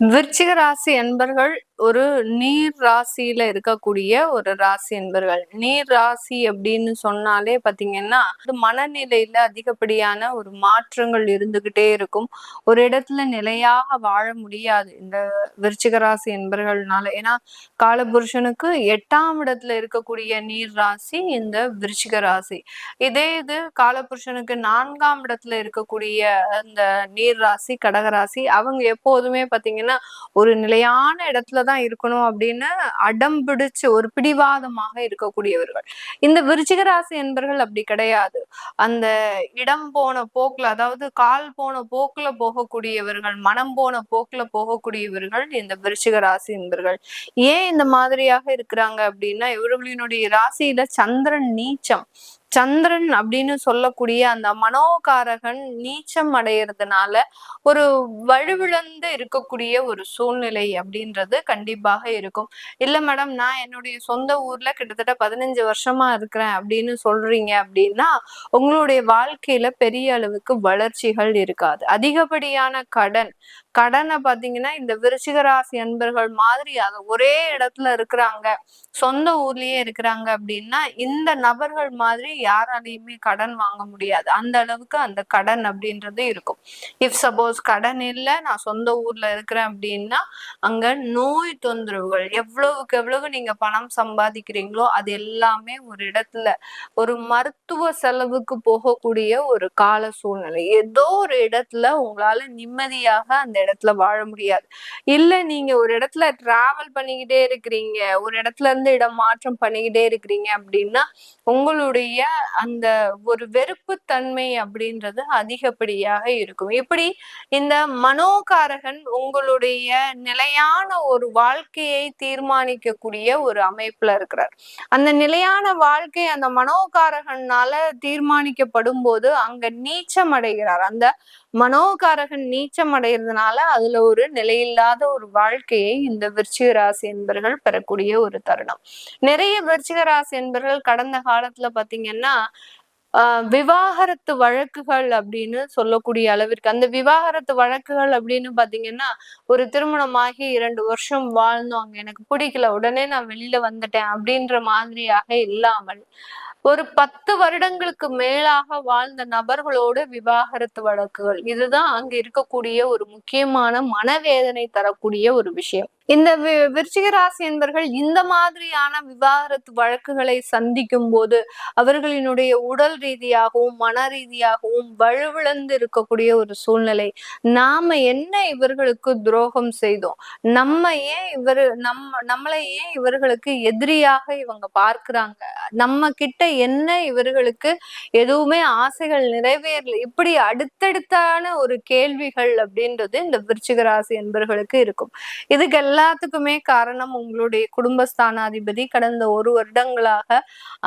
விருச்சிக ராசி என்பர்கள் ஒரு நீர் ராசியில இருக்கக்கூடிய ஒரு ராசி என்பர்கள். நீர் ராசி அப்படின்னு சொன்னாலே பாத்தீங்கன்னா, அது மனநிலையில அதிகப்படியான ஒரு மாற்றங்கள் இருந்துகிட்டே இருக்கும். ஒரு இடத்துல நிலையாக வாழ முடியாது இந்த விருச்சிக ராசி என்பர்கள்னால. ஏன்னா காலபுருஷனுக்கு 8ஆம் இடத்துல இருக்கக்கூடிய நீர் ராசி இந்த விருச்சிக ராசி. இதே இது காலபுருஷனுக்கு 4ஆம் இடத்துல இருக்கக்கூடிய அந்த நீர் ராசி கடகராசி. அவங்க எப்போதுமே பாத்தீங்கன்னா ஒரு நிலையான இடத்துலதான் இருக்கணும் அப்படின்னு அடம் பிடிச்சு ஒரு பிடிவாதமாக இருக்கக்கூடியவர்கள். இந்த விருச்சிக ராசி என்பர்கள் அப்படி கிடையாது. அந்த இடம் போன போக்குல, அதாவது கால் போன போக்குல போகக்கூடியவர்கள், மனம் போன போக்குல போகக்கூடியவர்கள் இந்த விருச்சிக ராசி என்பர்கள். ஏன் இந்த மாதிரியாக இருக்கிறாங்க அப்படின்னா, இவர்களினுடைய ராசியில சந்திரன் நீச்சம். சந்திரன் அப்படின்னு சொல்லக்கூடிய அந்த மனோகாரகன் நீச்சம் அடையறதுனால ஒரு வலுவிழந்து இருக்கக்கூடிய ஒரு சூழ்நிலை அப்படின்றது கண்டிப்பாக இருக்கும். இல்ல மேடம், நான் என்னுடைய சொந்த ஊர்ல கிட்டத்தட்ட 15 வருஷமா இருக்கிறேன் அப்படின்னு சொல்றீங்க அப்படின்னா, உங்களுடைய வாழ்க்கையில பெரிய அளவுக்கு வளர்ச்சிகள் இருக்காது. அதிகப்படியான கடனை பாத்தீங்கன்னா இந்த விருச்சிக ராசி அன்பர்கள் மாதிரி அது ஒரே இடத்துல இருக்கிறாங்க, சொந்த ஊர்லயே இருக்கிறாங்க அப்படின்னா இந்த நபர்கள் மாதிரி யாராலையுமே கடன் வாங்க முடியாது. அந்த அளவுக்கு அந்த கடன் அப்படின்றது இருக்கும். இஃப் சப்போஸ் கடன் இல்லை, நான் சொந்த ஊர்ல இருக்கிறேன் அப்படின்னா அங்க நோய் தொந்தரவுகள், எவ்வளவுக்கு எவ்வளவு நீங்க பணம் சம்பாதிக்கிறீங்களோ அது எல்லாமே ஒரு இடத்துல ஒரு மருத்துவ செலவுக்கு போகக்கூடிய ஒரு கால சூழ்நிலை. ஏதோ ஒரு இடத்துல உங்களால நிம்மதியாக அந்த இடத்துல வாழ முடியாது. இல்ல நீங்க ஒரு இடத்துல டிராவல் பண்ணிக்கிட்டே இருக்கிறீங்க, ஒரு இடத்துல இருந்து இடம் மாற்றம் பண்ணிக்கிட்டே இருக்கிறீங்க அப்படின்னா உங்களுடைய அந்த ஒரு வெறுப்பு தன்மை அப்படின்றது அதிகப்படியாக இருக்கும். இப்படி இந்த மனோகாரகன் உங்களுடைய நிலையான ஒரு வாழ்க்கையை தீர்மானிக்கக்கூடிய ஒரு அமைப்புல இருக்கிறார். அந்த நிலையான வாழ்க்கை அந்த மனோகாரகனால தீர்மானிக்கப்படும் போது அங்க நீச்சம் அடைகிறார். அந்த மனோகாரகன் நீச்சம் அடைகிறதுனால அதுல ஒரு நிலையில்லாத ஒரு வாழ்க்கையை இந்த விருச்சிக ராசி என்பர்கள் பெறக்கூடிய ஒரு தருணம். நிறைய விருச்சிக ராசி என்பர்கள் கடந்த காலத்துல பாத்தீங்கன்னா விவாகரத்து வழக்குகள் அப்படின்னு சொல்லக்கூடிய அளவிற்கு, அந்த விவாகரத்து வழக்குகள் அப்படின்னு பாத்தீங்கன்னா, ஒரு திருமணமாகி 2 வருஷம் வாழ்ந்தோம், எனக்கு பிடிக்கல, உடனே நான் வெளியில வந்துட்டேன் அப்படின்ற மாதிரியாக இல்லாமல், ஒரு 10 வருடங்களுக்கு மேலாக வாழ்ந்த நபர்களோடு விவாகரத்து வழக்குகள். இதுதான் அங்க இருக்கக்கூடிய ஒரு முக்கியமான மனவேதனை தரக்கூடிய ஒரு விஷயம். இந்த விருச்சிக ராசி என்பர்கள் இந்த மாதிரியான விவாகரத்து வழக்குகளை சந்திக்கும் போது அவர்களினுடைய உடல் ரீதியாகவும் மன ரீதியாகவும் வலுவிழந்து இருக்கக்கூடிய ஒரு சூழ்நிலை. நாம என்ன இவர்களுக்கு துரோகம் செய்தோம், நம்ம ஏன் நம்மளை ஏன் இவர்களுக்கு எதிரியாக இவங்க பார்க்கிறாங்க, நம்ம கிட்ட என்ன இவர்களுக்கு எதுவுமே ஆசைகள் நிறைவேறல, இப்படி அடுத்தடுத்தான ஒரு கேள்விகள் அப்படின்றது இந்த விருச்சிக ராசி என்பர்களுக்கு இருக்கும். இதுக்கு எல்லாத்துக்குமே காரணம் உங்களுடைய குடும்பஸ்தானாதிபதி கடந்த 1 வருடங்களாக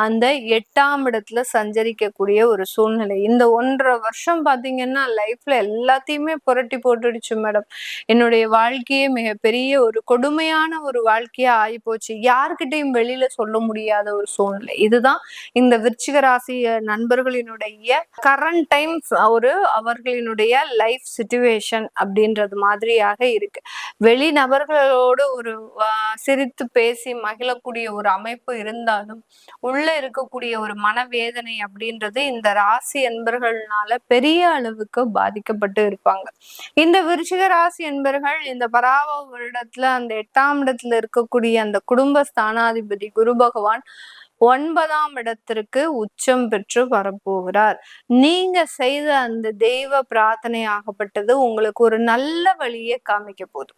அந்த 8ஆம் இடத்துல சஞ்சரிக்கக்கூடிய ஒரு சூழ்நிலை. இந்த 1.5 வருஷம் பாத்தீங்கன்னா லைஃப்ல எல்லாத்தையுமே புரட்டி போட்டுடுச்சு மேடம். என்னுடைய வாழ்க்கையே மிகப்பெரிய ஒரு கொடுமையான ஒரு வாழ்க்கையா ஆயிப்போச்சு. யார்கிட்டையும் வெளியில சொல்ல முடியாத ஒரு சூழ்நிலை. இதுதான் இந்த விருச்சிக ராசி நண்பர்களினுடைய கரண்ட் டைம்ஸ் ஒரு அவர்களினுடைய லைஃப் சிச்சுவேஷன் அப்படின்றது மாதிரியாக இருக்கு. வெளி நபர்களோடு ஒரு சிரித்து பேசி மகிழக்கூடிய ஒரு அமைப்பு இருந்தாலும் உள்ள இருக்கக்கூடிய ஒரு மனவேதனை அப்படின்றது இந்த ராசி என்பர்கள்னால பெரிய அளவுக்கு பாதிக்கப்பட்டு இருப்பாங்க. இந்த விருச்சிக ராசி என்பர்கள் இந்த பராவ வருடத்துல அந்த 8ஆம் இடத்துல இருக்கக்கூடிய அந்த குடும்ப ஸ்தானாதிபதி குரு பகவான் 9ஆம் இடத்திற்கு உச்சம் பெற்று வரப்போகிறார். நீங்க செய்த அந்த தெய்வ பிரார்த்தனை ஆகப்பட்டது உங்களுக்கு ஒரு நல்ல வழியை காமிக்க போதும்.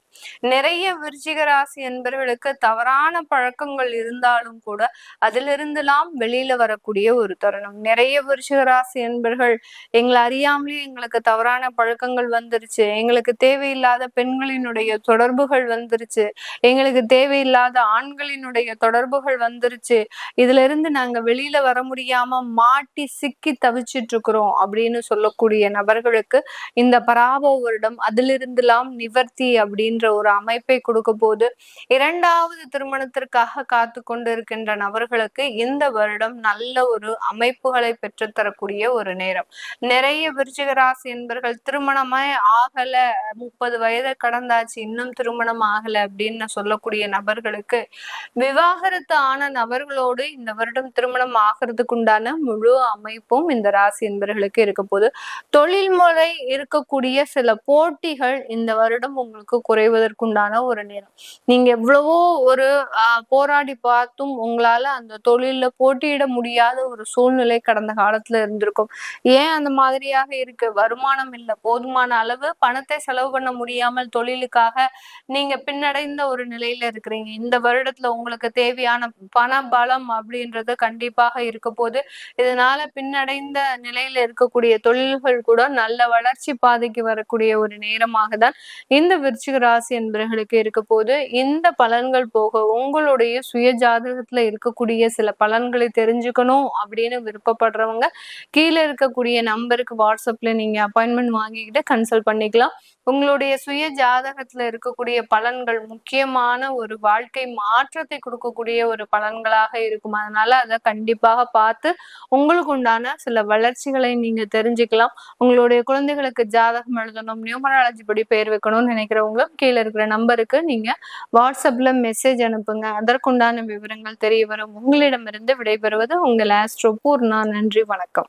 நிறைய விருச்சிக ராசி என்பவர்களுக்கு தவறான பழக்கங்கள் இருந்தாலும் கூட அதிலிருந்தெல்லாம் வெளியில வரக்கூடிய ஒரு தருணம். நிறைய விருச்சிக ராசி என்பர்கள் எங்களை அறியாமலே எங்களுக்கு தவறான பழக்கங்கள் வந்துருச்சு, எங்களுக்கு தேவையில்லாத பெண்களினுடைய தொடர்புகள் வந்துருச்சு, எங்களுக்கு தேவையில்லாத ஆண்களினுடைய தொடர்புகள் வந்துருச்சு, இதுல இதுல இருந்து நாங்க வெளியில வர முடியாம மாட்டி சிக்கி தவிச்சிட்டு இருக்கிறோம் அப்படின்னு சொல்லக்கூடிய நபர்களுக்கு இந்த பராபவ வருடம் அதிலிருந்துலாம் நிவர்த்தி அப்படின்ற ஒரு அமைப்பை கொடுக்க போது, இரண்டாவது திருமணத்திற்காக காத்து கொண்டு இருக்கின்ற நபர்களுக்கு இந்த வருடம் நல்ல ஒரு அமைப்புகளை பெற்றுத்தரக்கூடிய ஒரு நேரம். நிறைய விருச்சிக ராசி என்பர்கள் திருமணமே ஆகல, 30 வயதை கடந்தாச்சு, இன்னும் திருமணம் ஆகல அப்படின்னு சொல்லக்கூடிய நபர்களுக்கு விவாகரத்து ஆன நபர்களோடு இந்த வருடம் திருமணம் ஆகிறதுக்கு உண்டான முழு அமைப்பும் இந்த ராசி என்பர்களுக்கு இருக்க போது, தொழில் முறை இருக்கக்கூடிய சில போட்டிகள் இந்த வருடம் உங்களுக்கு குறைவதற்குண்டான ஒரு நேரம். நீங்க எவ்வளவோ ஒரு போராடி பார்த்தும் உங்களால அந்த தொழில்ல போட்டியிட முடியாத ஒரு சூழ்நிலை கடந்த காலத்துல இருந்திருக்கும். ஏன் அந்த மாதிரியாக இருக்கு? வருமானம் இல்லை, போதுமான அளவு பணத்தை செலவு பண்ண முடியாமல் தொழிலுக்காக நீங்க பின்னடைந்த ஒரு நிலையில இருக்கிறீங்க. இந்த வருடத்துல உங்களுக்கு தேவையான பண பலம் அப்படின்றது கண்டிப்பாக இருக்க போது, இதனால பின்னடைந்த நிலையில இருக்கக்கூடிய தொழில்கள் கூட நல்ல வளர்ச்சி பாதைக்கு வரக்கூடிய ஒரு நேரமாக தான் இந்த விருச்சிக ராசி என்பவர்களுக்கு இருக்க போது. இந்த பலன்கள் போக உங்களுடைய சுய ஜாதகத்துல இருக்கக்கூடிய சில பலன்களை தெரிஞ்சுக்கணும் அப்படின்னு விருப்பப்படுறவங்க கீழே இருக்கக்கூடிய நம்பருக்கு வாட்ஸ்அப்ல நீங்க அப்பாயின்மெண்ட் வாங்கிக்கிட்டு கன்சல்ட் பண்ணிக்கலாம். உங்களுடைய சுய ஜாதகத்துல இருக்கக்கூடிய பலன்கள் முக்கியமான ஒரு வாழ்க்கை மாற்றத்தை கொடுக்கக்கூடிய ஒரு பலன்களாக இருக்கும். அதனால அதை கண்டிப்பாக பார்த்து உங்களுக்கு உண்டான சில வளர்ச்சிகளை நீங்க தெரிஞ்சுக்கலாம். உங்களுடைய குழந்தைகளுக்கு ஜாதகம் எழுதணும், நியூமராலஜி படி பெயர் வைக்கணும்னு நினைக்கிறவங்களும் கீழே இருக்கிற நம்பருக்கு நீங்க வாட்ஸ்அப்ல மெசேஜ் அனுப்புங்க. அதற்குண்டான விவரங்கள் தெரிய வரும். உங்களிடமிருந்து விடைபெறுவது உங்கள் ஆஸ்ட்ரோ பூர்ணா. நன்றி, வணக்கம்.